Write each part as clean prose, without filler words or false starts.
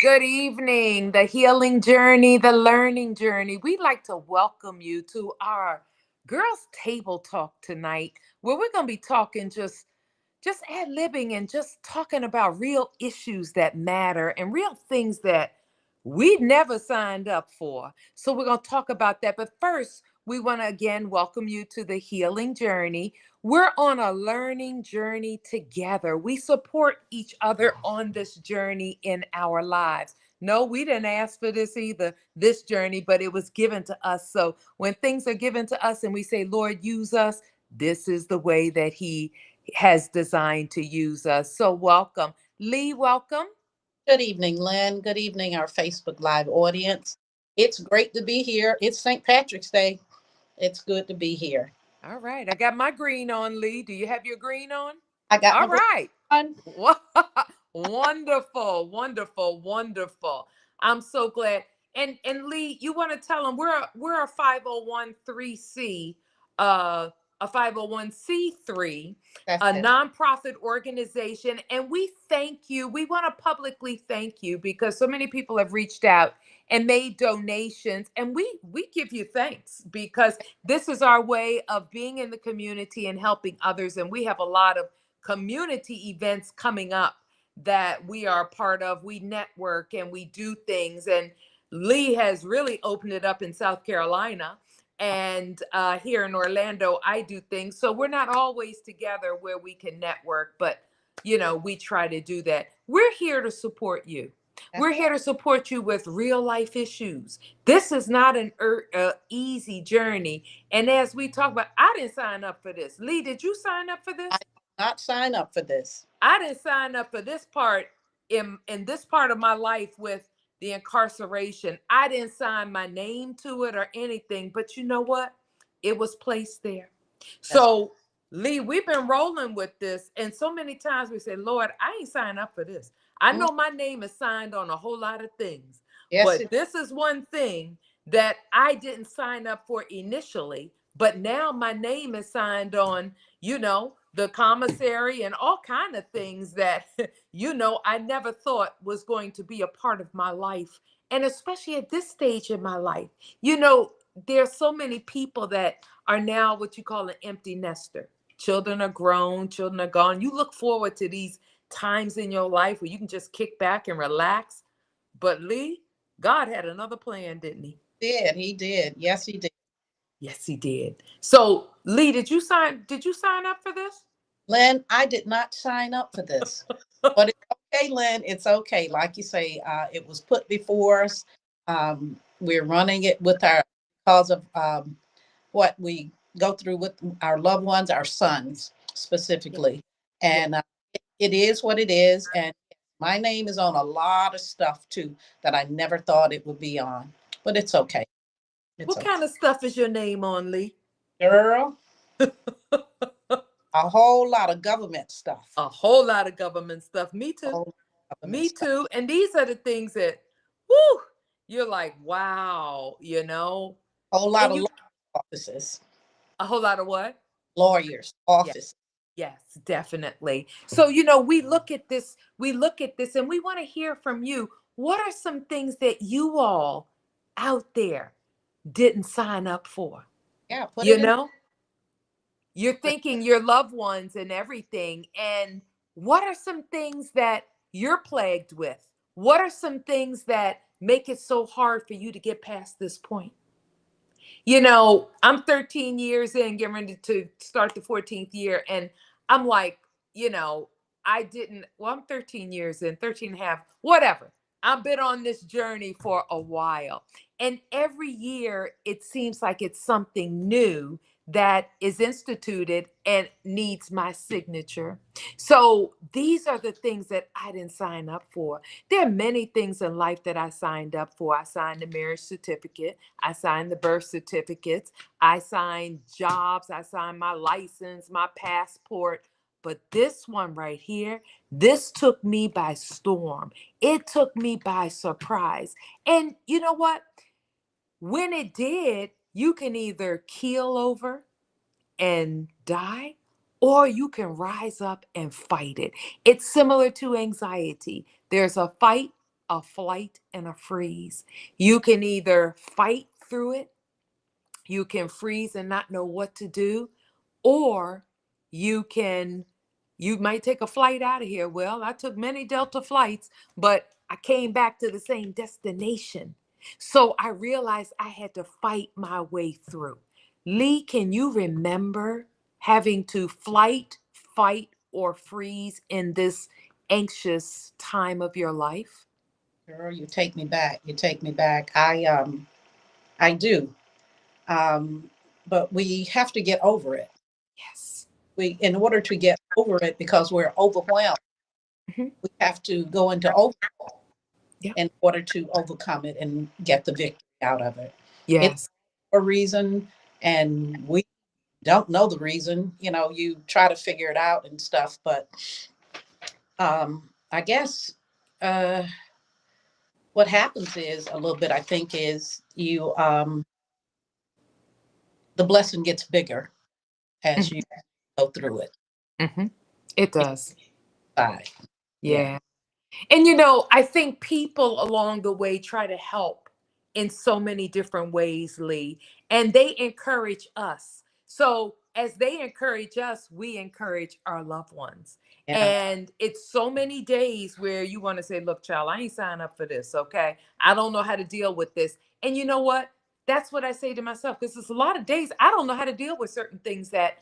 Good evening, the healing journey, the learning journey. We'd like to welcome you to our girls' table talk tonight, where we're going to be talking just ad-libbing and just talking about real issues that matter and real things that we never signed up for. So we're going to talk about that. But first, we want to again welcome you to the healing journey. We're on a learning journey together. We support each other on this journey in our lives. No, we didn't ask for this either, this journey, but it was given to us. So when things are given to us and we say, Lord, use us, this is the way that He has designed to use us. So welcome. Lee, welcome. Good evening, Lynn. Good evening, our Facebook Live audience. It's great to be here. It's St. Patrick's Day. It's good to be here. All right. I got my green on, Lee. Do you have your green on? I got All my green right. on. Wonderful, wonderful, wonderful. I'm so glad. And Lee, you want to tell them we're a 501c a 501c3, That's a it. nonprofit organization, and we thank you. We want to publicly thank you because so many people have reached out and made donations, and we give you thanks because this is our way of being in the community and helping others, and we have a lot of community events coming up that we are a part of. We network and we do things. And Lee has really opened it up in South Carolina. And here in Orlando, I do things. So we're not always together where we can network, but we try to do that. We're here to support you. That's We're here to support you with real life issues. This is not an easy journey. And as we talk about, I didn't sign up for this. Lee, did you sign up for I this? did not sign up for this. I didn't sign up for this part in this part of my life with the incarceration. I didn't sign my name to it or anything, but you know what? It was placed there. That's So, Lee, we've been rolling with this, and so many times we say, Lord, I ain't signed up for this. I mm, know my name is signed on a whole lot of things, yes, but this is one thing that I didn't sign up for initially, but now my name is signed on, the commissary and all kind of things that I never thought was going to be a part of my life, and especially at this stage in my life. There's so many people that are now what you call an empty nester. Children are grown, children are gone. You look forward to these times in your life where you can just kick back and relax. But Lee, God had another plan, didn't He? he did. He did. Yes, he did. Yes, He did. So Lee, did you sign up for this? Lynn, I did not sign up for this. But it's okay, Lynn. It's okay. Like you say, it was put before us. We're running it with our because of what we go through with our loved ones, our sons Yes, specifically. yes. And it is what it is. And my name is on a lot of stuff too that I never thought it would be on. But it's okay. It's What okay. kind of stuff is your name on, Lee? Girl, a whole lot of government stuff. A whole lot of government stuff. Me A too. whole lot of government Me stuff. too. And these are the things that, whoo, you're like, wow. A whole lot And of you, law offices, a whole lot of what? lawyers, Yeah. office. Yes, definitely. So, we look at this and we want to hear from you. What are some things that you all out there didn't sign up for? Yeah, put You it in. know, you're thinking your loved ones and everything. And what are some things that you're plagued with? What are some things that make it so hard for you to get past this point? I'm 13 years in, getting ready to start the 14th year. And I'm like, you know, I'm 13 years in, 13 and a half, whatever. I've been on this journey for a while. And every year it seems like it's something new that is instituted and needs my signature. So these are the things that I didn't sign up for. There are many things in life that I signed up for. I signed the marriage certificate. I signed the birth certificates. I signed jobs. I signed my license, my passport. But this one right here, this took me by storm. It took me by surprise. And you know what? When it did, you can either keel over and die, or you can rise up and fight it. It's similar to anxiety. There's a fight a flight and a freeze. You can either fight through it, you can freeze and not know what to do, or you can, you might take a flight out of here. Well, I took many Delta flights, but I came back to the same destination. So I realized I had to fight my way through. Lee, can you remember having to flight, fight, or freeze in this anxious time of your life? Girl, you take me back. You take me back. I do. Um, but we have to get over it. Yes. We, in order to get over it, because we're overwhelmed, Mhm. we have to go into over Yeah. in order to overcome it and get the victory out of it. It's Yes. a reason, and we don't know the reason. You know, you try to figure it out and stuff, but I guess uh, what happens is a little bit. I think is you the blessing gets bigger as you Mhm. go through it. Mhm. It does. Inside. Yeah. Yeah. And you know, I think people along the way try to help in so many different ways, Lee, and they encourage us. So, as they encourage us, we encourage our loved ones. Yeah. And it's so many days where you want to say, look, child, I ain't signed up for this. Okay. I don't know how to deal with this. And you know what? That's what I say to myself, because there's a lot of days I don't know how to deal with certain things that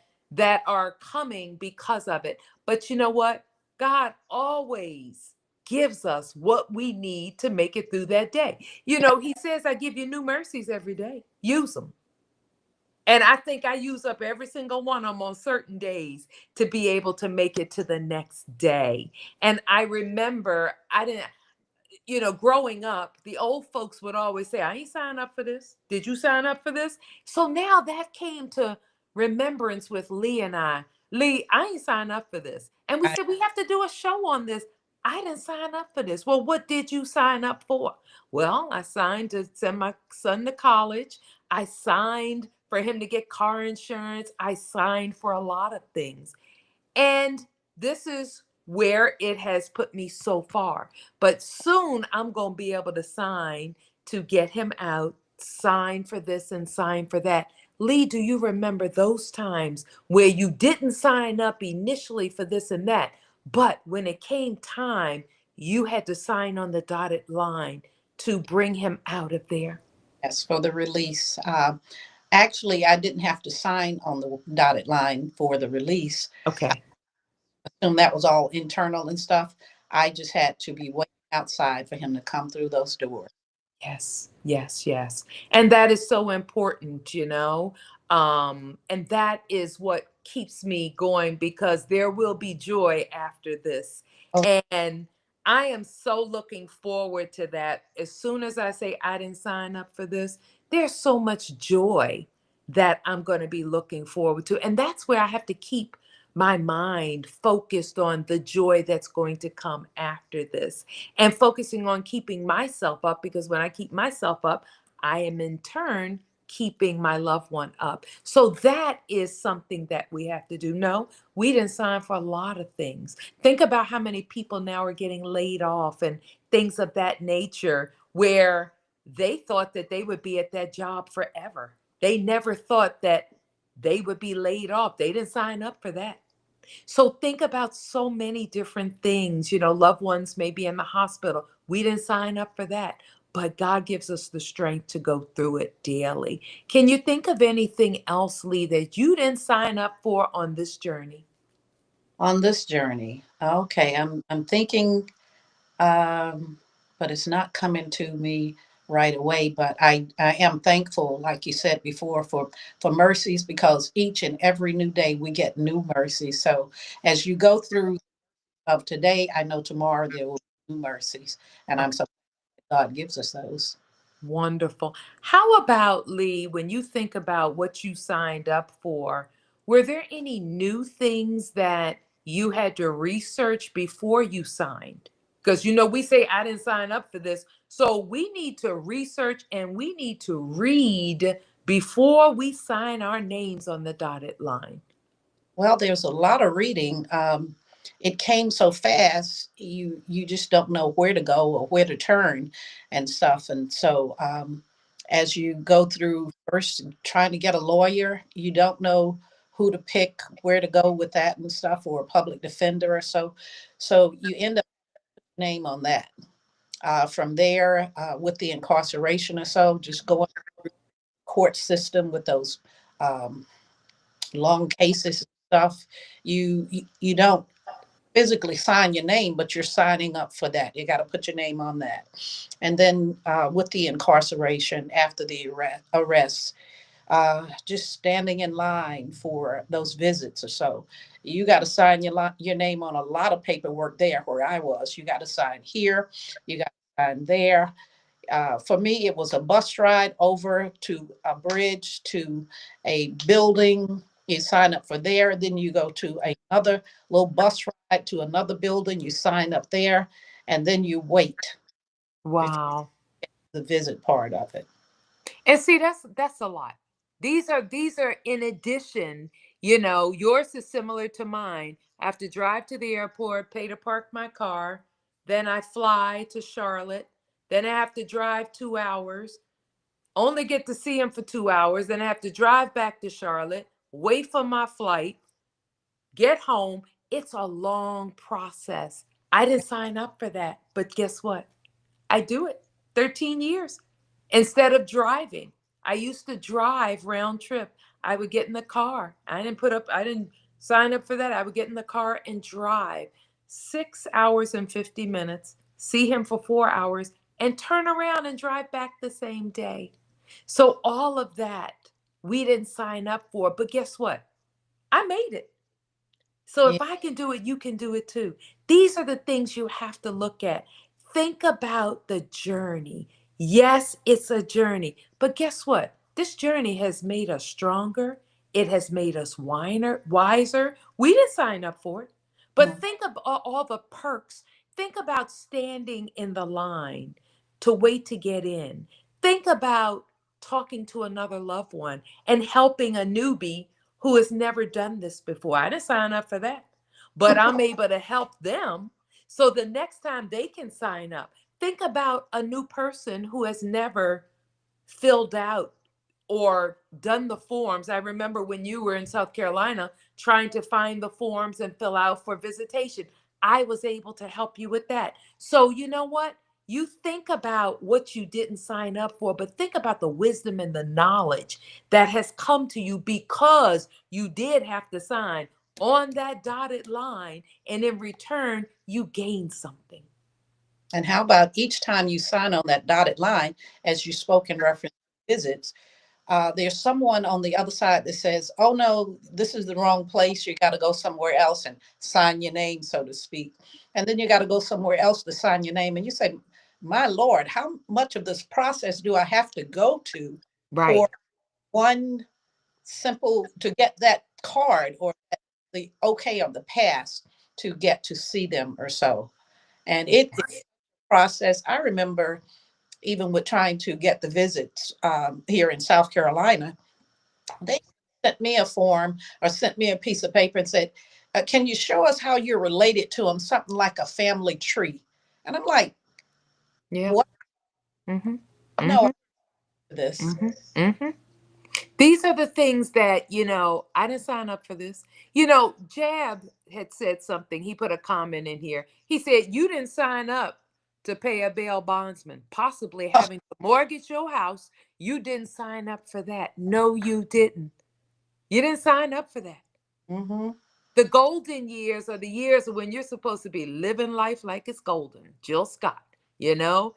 are coming because of it. But you know what? God always gives us what we need to make it through that day. You know, he says, I give you new mercies every day. Use them. And I think I use up every single one of them on certain days to be able to make it to the next day. And I remember I didn't, you know, growing up, the old folks would always say, I ain't signed up for this. Did you sign up for this? So now that came to remembrance with Lee and I. Lee, I ain't signed up for this. And we I, said, we have to do a show on this. I didn't sign up for this. Well, what did you sign up for? Well, I signed to send my son to college. I signed for him to get car insurance. I signed for a lot of things. And this is where it has put me so far. But soon I'm going to be able to sign to get him out, sign for this and sign for that. Lee, do you remember those times where you didn't sign up initially for this and that, but when it came time, you had to sign on the dotted line to bring him out of there? yes, for the release. Actually, I didn't have to sign on the dotted line for the release. Okay. Assume that was all internal and stuff. I just had to be waiting outside for him to come through those doors. Yes, yes, yes. And that is so important, you know. And that is what keeps me going, because there will be joy after this. Oh, And I am so looking forward to that. As soon as I say I didn't sign up for this, there's so much joy that I'm going to be looking forward to. And that's where I have to keep my mind focused on the joy that's going to come after this, and focusing on keeping myself up, because when I keep myself up, I am in turn keeping my loved one up. So that is something that we have to do. No, we didn't sign for a lot of things. Think about how many people now are getting laid off and things of that nature, where they thought that they would be at that job forever. They never thought that they would be laid off. They didn't sign up for that. So think about so many different things. You know, loved ones may be in the hospital. We didn't sign up for that, but God gives us the strength to go through it daily. Can you think of anything else, Lee, that you didn't sign up for on this journey? on this journey. Okay, I'm thinking, um, but it's not coming to me right away. But I am thankful, like you said before, for mercies, because each and every new day we get new mercies. So as you go through of today, I know tomorrow there will be new mercies, and I'm Okay. so glad God gives us those. Wonderful. How about, Lee, when you think about what you signed up for, were there any new things that you had to research before you signed? Because, you know, we say, I didn't sign up for this. So we need to research and we need to read before we sign our names on the dotted line. Well, there's a lot of reading. it came so fast, you just don't know where to go or where to turn and stuff. And so as you go through first trying to get a lawyer, you don't know who to pick, where to go with that and stuff, or a public defender or so. So you end up name on that. From there, with the incarceration or so, just going court system with those um, long cases and stuff. You don't physically sign your name, but you're signing up for that. You got to put your name on that. And then with the incarceration after the arrest, just standing in line for those visits or so. You got to sign your name on a lot of paperwork there where I was. You got to sign here, you got to sign there. For me, it was a bus ride over to a bridge to a building. You sign up for there, then you go to another little bus ride to another building. You sign up there, and then you wait before Wow. the visit part of it. And see, that's a lot. These are in addition, yours is similar to mine. I have to drive to the airport, pay to park my car, then I fly to Charlotte, then I have to drive 2 hours, only get to see him for 2 hours, then I have to drive back to Charlotte, wait for my flight, get home. It's a long process. I didn't sign up for that, but guess what? I do it 13 years instead of driving. I used to drive round trip. I would get in the car. I didn't sign up for that. I would get in the car and drive 6 hours and 50 minutes, see him for 4 hours, and turn around and drive back the same day. So all of that we didn't sign up for. But guess what? I made it. So Yeah. if I can do it, you can do it too. These are the things you have to look at. Think about the journey. Yes, it's a journey, but guess what? This journey has made us stronger. It has made us wiser. We didn't sign up for it, but Mm. think of all the perks. Think about standing in the line to wait to get in. Think about talking to another loved one and helping a newbie who has never done this before. I didn't sign up for that, but I'm able to help them so the next time they can sign up. Think about a new person who has never filled out or done the forms. I remember when you were in South Carolina trying to find the forms and fill out for visitation. I was able to help you with that. So, you know what? You think about what you didn't sign up for, but think about the wisdom and the knowledge that has come to you because you did have to sign on that dotted line. And in return, you gained something. And how about each time you sign on that dotted line, as you spoke in reference to visits, there's someone on the other side that says, "Oh no, this is the wrong place. You got to go somewhere else and sign your name, so to speak." And then you got to go somewhere else to sign your name. And you say, "My Lord, how much of this process do I have to go to for Right. one simple to get that card or the okay of the pass to get to see them or so?" And it's a process. I remember even with trying to get the visits here in South Carolina, they sent me a form or sent me a piece of paper and said, "Can you show us how you're related to them?" Something like a family tree. And I'm like, Yeah. "What? Mm-hmm. No, Mm-hmm. this." Mm-hmm. Mm-hmm. These are the things that, I didn't sign up for this. Jab had said something. He put a comment in here. He said, you didn't sign up to pay a bail bondsman, possibly having to mortgage your house. You didn't sign up for that. No, you didn't. You didn't sign up for that. Mm-hmm. The golden years are the years when you're supposed to be living life like it's golden. Jill Scott, you know?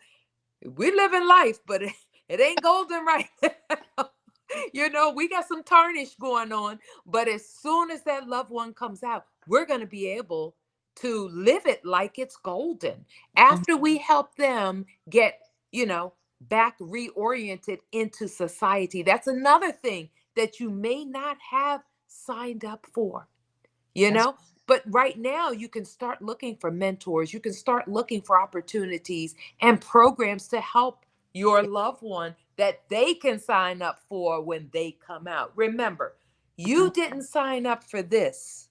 We live in life, but it ain't golden right now. We got some tarnish going on, but as soon as that loved one comes out, we're going to be able to live it like it's golden after we help them get, back reoriented into society. That's another thing that you may not have signed up for you That's know but right now you can start looking for mentors, you can start looking for opportunities and programs to help your loved one that they can sign up for when they come out. Remember, you didn't sign up for this,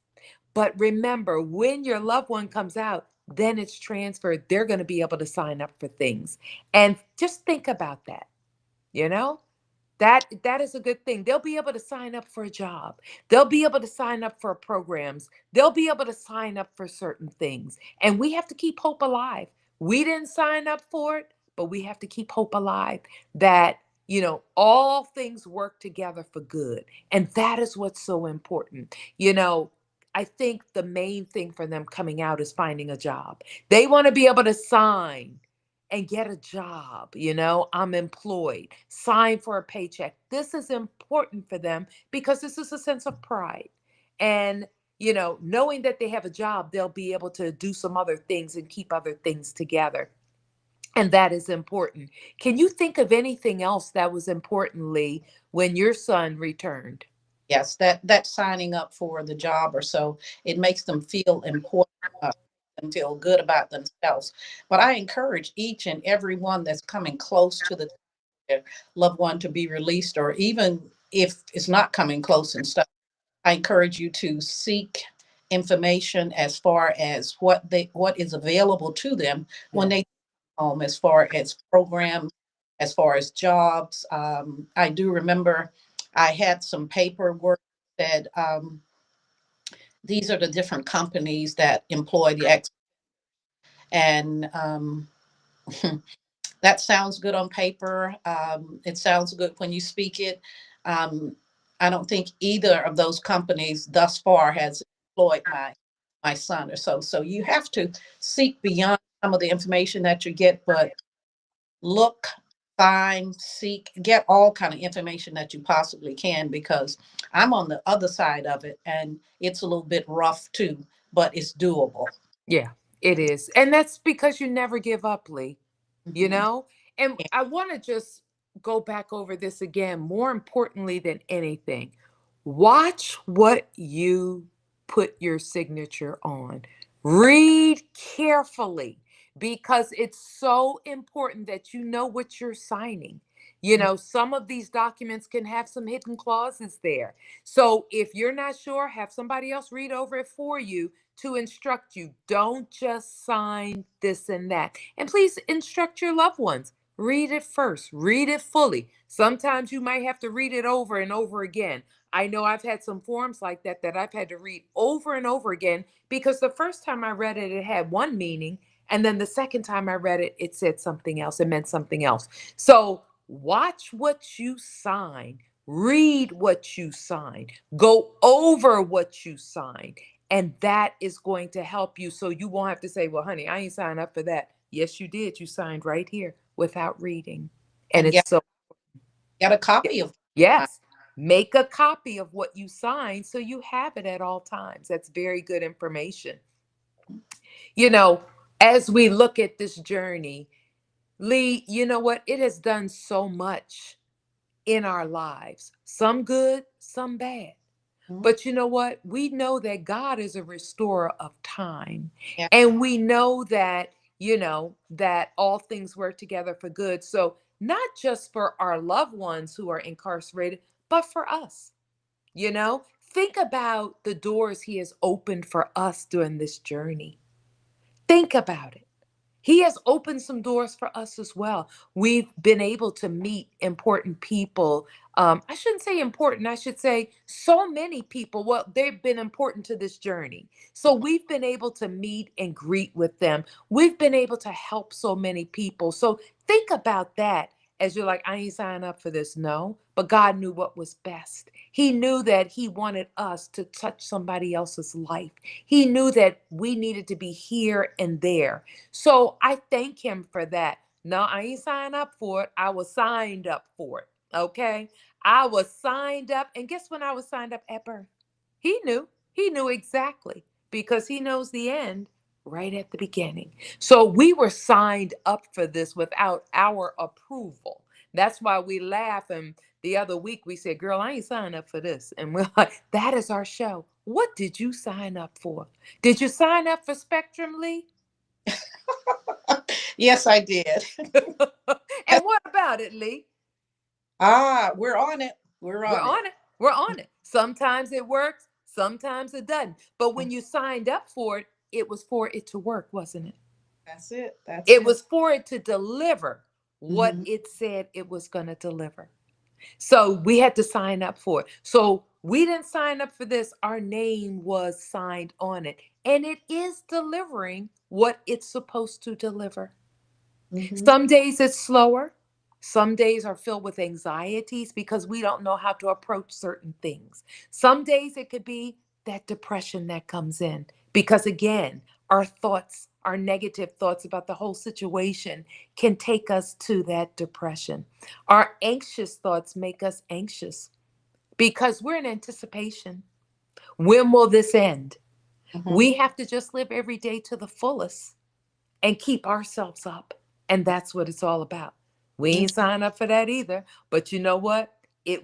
But remember, when your loved one comes out, then it's transferred. They're going to be able to sign up for things. And just think about that, you know? That is a good thing. They'll be able to sign up for a job. They'll be able to sign up for programs. They'll be able to sign up for certain things. And we have to keep hope alive. We didn't sign up for it, but we have to keep hope alive that, all things work together for good. And that is what's so important. I think the main thing for them coming out is finding a job. They want to be able to sign and get a job. I'm employed, sign for a paycheck. This is important for them because this is a sense of pride. And, knowing that they have a job, they'll be able to do some other things and keep other things together. And that is important. Can you think of anything else that was importantly when your son returned? Yes, that signing up for the job or so, it makes them feel important, and feel good about themselves. But I encourage each and every one that's coming close to their loved one to be released, or even if it's not coming close and stuff, I encourage you to seek information as far as what is available to them when Yeah. they come home, as far as programs, as far as jobs. I do remember I had some paperwork that these are the different companies that employ the ex, and that sounds good on paper. It sounds good when you speak it. Um, I don't think either of those companies thus far has employed my son or so. So you have to seek beyond some of the information that you get, but look, find, seek, get all kind of information that you possibly can, because I'm on the other side of it and it's a little bit rough too, but it's doable. Yeah, it is. And that's because you never give up, Lee. you Mhm. know? And Yeah. I want to just go back over this again. More importantly than anything, watch what you put your signature on. Read carefully because it's so important that you know what you're signing. Some of these documents can have some hidden clauses there. So if you're not sure, have somebody else read over it for you to instruct you. Don't just sign this and that. And please instruct your loved ones. Read it first, read it fully. Sometimes you might have to read it over and over again. I know I've had some forms like that I've had to read over and over again because the first time I read it, it had one meaning. And then the second time I read it, it said something else. It meant something else. So watch what you sign, read what you sign, go over what you sign. And that is going to help you so you won't have to say, well, honey, I ain't signed up for that. Yes, you did. You signed right here without reading. And And it's so, get a yeah. copy of mine. Yes, make a copy of what you signed so you have it at all times. That's very good information. You know, as we look at this journey, Lee, you know what? It has done so much in our lives, some good, some bad. Mhm. But you know what? We know that God is a restorer of time. Yeah. And we know that, that all things work together for good. So, not just for our loved ones who are incarcerated, but for us. Think about the doors He has opened for us during this journey. Think about it. He has opened some doors for us as well. We've been able to meet important people. I shouldn't say important, I should say so many people. Well, they've been important to this journey. So we've been able to meet and greet with them. We've been able to help so many people. So think about that as you're like, I ain't signed up for this. No, but God knew what was best. He knew that He wanted us to touch somebody else's life. He knew that we needed to be here and there. So I thank Him for that. No, I ain't signed up for it. I was signed up for it. Okay. I was signed up. And guess when I was signed up at birth? He knew. He knew exactly because He knows the end right at the beginning. So we were signed up for this without our approval. That's why we laugh. And the other week we said, girl, I ain't signed up for this. And we're like, that is our show. What did you sign up for? Did you sign up for Spectrum, Lee? Yes, I did. And what about it, Lee? We're on it. We're We're on it. on it. We're on it. Sometimes it works, Sometimes it doesn't. But when you signed up for it, it was for it to work, wasn't it? That's it. That's It it. was for it to deliver what Hmm. it said it was going to deliver. So we had to sign up for it. So we didn't sign up for this. Our name was signed on it. And it is delivering what it's supposed to deliver. Hmm. Some days it's slower. Some days are filled with anxieties because we don't know how to approach certain things. Some days it could be that depression that comes in because, again, our thoughts, our negative thoughts about the whole situation can take us to that depression. Our anxious thoughts make us anxious because we're in anticipation. When will this end? Hmm. We have to just live every day to the fullest and keep ourselves up. And that's what it's all about. We ain't signed up for that either. But you know what?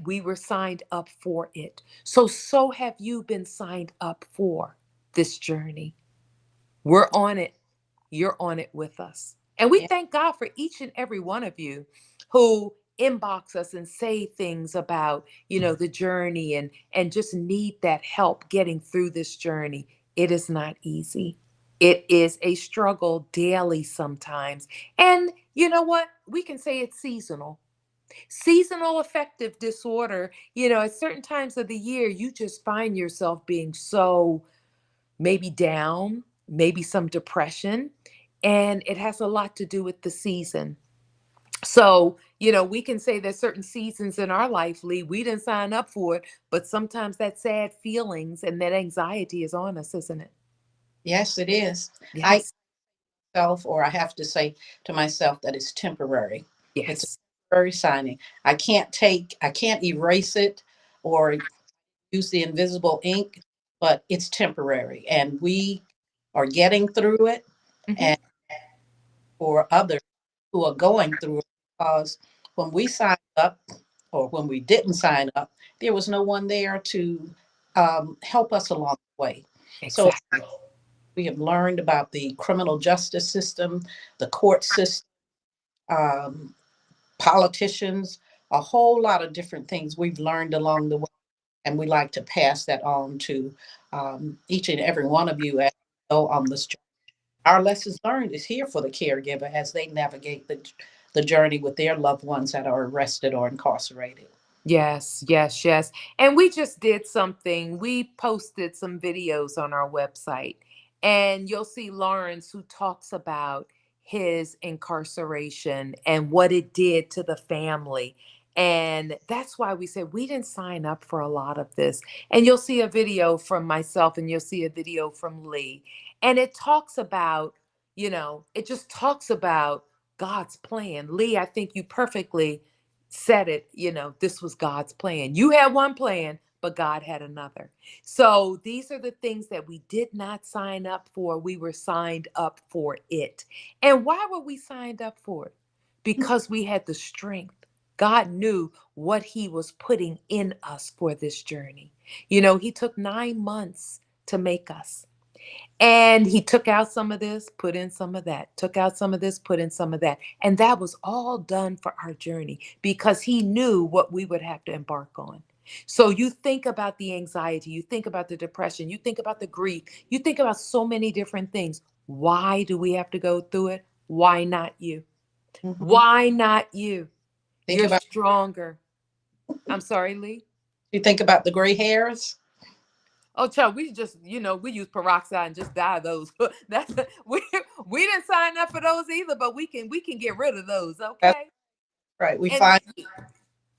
We were signed up for it. So have you been signed up for this journey. We're on it. You're on it with us. And we Yeah. thank God for each and every one of you who inbox us and say things about, the journey and just need that help getting through this journey. It is not easy. It is a struggle daily sometimes. And you know what? We can say it's seasonal. Seasonal affective disorder, at certain times of the year, you just find yourself being so maybe down, maybe some depression, and it has a lot to do with the season. So, we can say there's certain seasons in our life, Lee, we didn't sign up for it, but sometimes that sad feelings and that anxiety is on us, isn't it? Yes, it is. I Yes. self, or I have to say to myself that it's temporary. It's a Yes. temporary signing. I can't erase it or use the invisible ink, but it's temporary, and we are getting through it. Hmm. And for others who are going through it, because when we signed up or when we didn't sign up, there was no one there to help us along the way. So Exactly. we have learned about the criminal justice system, the court system, um, politicians, a whole lot of different things we've learned along the way. And we like to pass that on to each and every one of you as you go on this journey. Our lessons learned is here for the caregiver as they navigate the journey with their loved ones that are arrested or incarcerated. Yes, yes, yes. And we just did something. We posted some videos on our website, and you'll see Lawrence who talks about his incarceration and what it did to the family. And that's why we said we didn't sign up for a lot of this. And you'll see a video from myself and you'll see a video from Lee. And it talks about, it just talks about God's plan. Lee, I think you perfectly said it, this was God's plan. You had one plan, but God had another. So these are the things that we did not sign up for. We were signed up for it. And why were we signed up for it? Because we had the strength. God knew what He was putting in us for this journey. He took 9 months to make us. And he took out some of this, put in some of that, took out some of this, put in some of that. And that was all done for our journey because he knew what we would have to embark on. So you think about the anxiety, you think about the depression, you think about the grief, you think about so many different things. Why do we have to go through it? Why not you? Hmm. Why not you? Think You're about stronger. I'm sorry, Lee. you think about the gray hairs. Oh, child, we just, we use peroxide and just dye those. That's we didn't sign up for those either, but we can get rid of those, That's okay? right. We And find.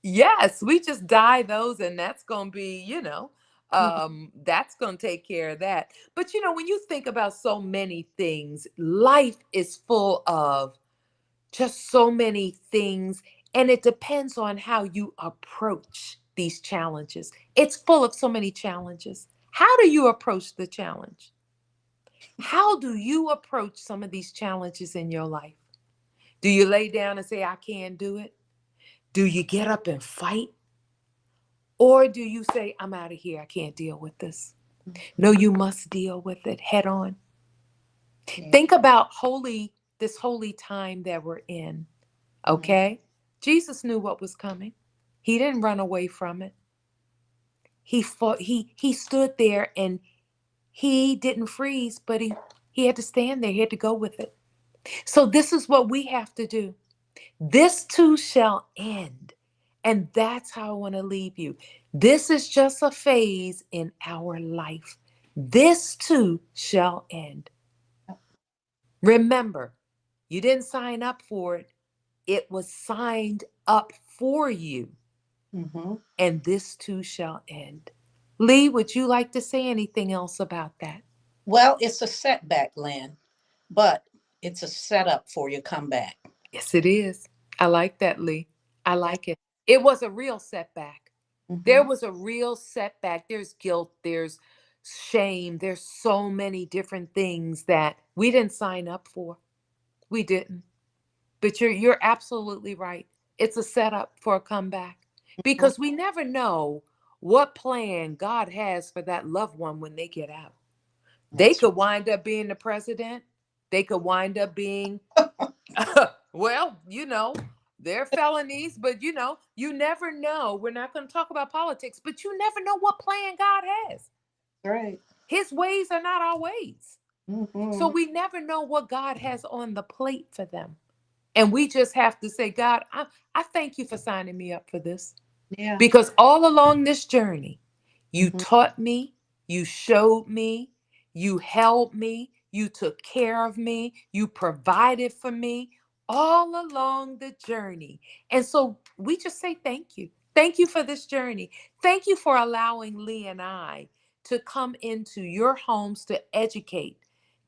yes, we just dye those, and that's gonna be, Mhm. that's gonna take care of that. But when you think about so many things, life is full of just so many things, and it depends on how you approach these challenges. It's full of so many challenges. How do you approach the challenge? How do you approach some of these challenges in your life? Do you lay down and say, I can't do it? Do you get up and fight? Or do you say, I'm out of here, I can't deal with this? No, you must deal with it head on. Yeah. Think about this holy time that we're in. Mhm. Okay? Jesus knew what was coming. He didn't run away from it. He fought, he stood there and he didn't freeze, but he had to stand there. He had to go with it. So this is what we have to do. This too shall end. And that's how I want to leave you. This is just a phase in our life. This too shall end. Remember, you didn't sign up for it. It was signed up for you. Hmm. And this too shall end. Lee, would you like to say anything else about that? Well, it's a setback, Lynn, but it's a setup for your comeback. Yes, it is. I like that, Lee. I Yeah. like it. It was a real setback. There Hmm. was a real setback. There's guilt, there's shame, there's so many different things that we didn't sign up for. We didn't. But you're absolutely right. It's a setup for a comeback because we never know what plan God has for that loved one when they get out. They That's could wind up being the president. They could wind up being, well, they're felonies, but you never know. We're not going to talk about politics, but you never know what plan God has. right. His ways are not our ways. So Hmm. we never know what God has on the plate for them. And we just have to say, God, I thank you for signing me up for this. Yeah. Because all along this journey, you Hmm. taught me, you showed me, you held me, you took care of me, you provided for me all along the journey. And so we just say thank you. Thank you for this journey. Thank you for allowing Lee and I to come into your homes to educate,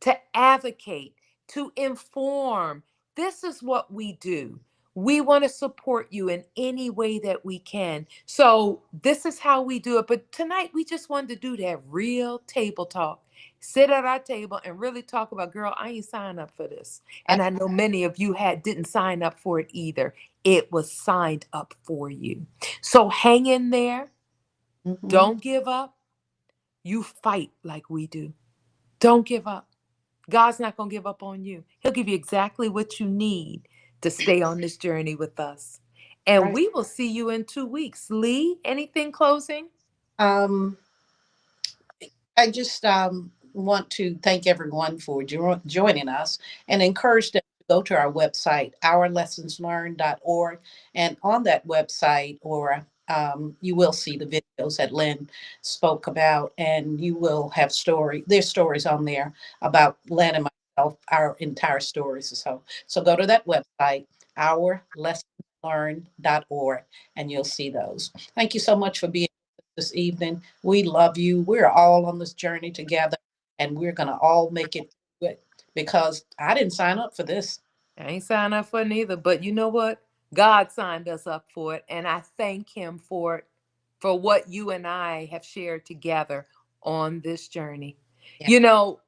to advocate, to inform. This is what we do. We want to support you in any way that we can. So, this is how we do it. But tonight, we just wanted to do that real table talk. Sit at our table and really talk about, girl, I ain't signed up for this. And I know many of you didn't sign up for it either. It was signed up for you. So, hang in there. Hmm. Don't give up. You fight like we do. Don't give up. God's not going to give up on you. He'll give you exactly what you need to stay on this journey with us. And Right. we will see you in 2 weeks. Lee, anything closing? Um, I just want to thank everyone for joining us and encourage them to go to our website, ourlessonslearned.org. And on that website, or you will see the videos that Lynn spoke about, and you will have there's stories on there about Lynn and myself, our entire stories. So go to that website, ourlessonslearned.org, and you'll see those. Thank you so much for being this evening. We love you. We're all on this journey together, and we're going to all make it good because I didn't sign up for this. I ain't signed up for it neither, but you know what? God signed us up for it, and I thank Him for it, for what you and I have shared together on this journey. Yeah,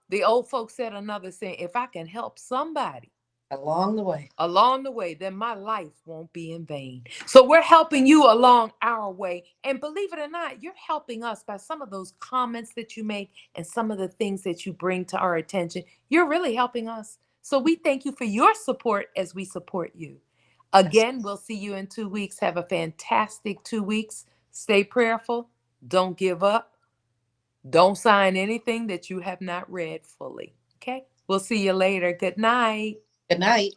The old folks said another saying, if I can help somebody along the way. along the way, then my life won't be in vain. So we're helping you along our way. And believe it or not, you're helping us by some of those comments that you make and some of the things that you bring to our attention. You're really helping us. So we thank you for your support as we support you. Yes. Again, we'll see you in 2 weeks. Have a fantastic 2 weeks. Stay prayerful. Don't give up. Don't sign anything that you have not read fully. Okay? We'll see you later. Good night. Good night.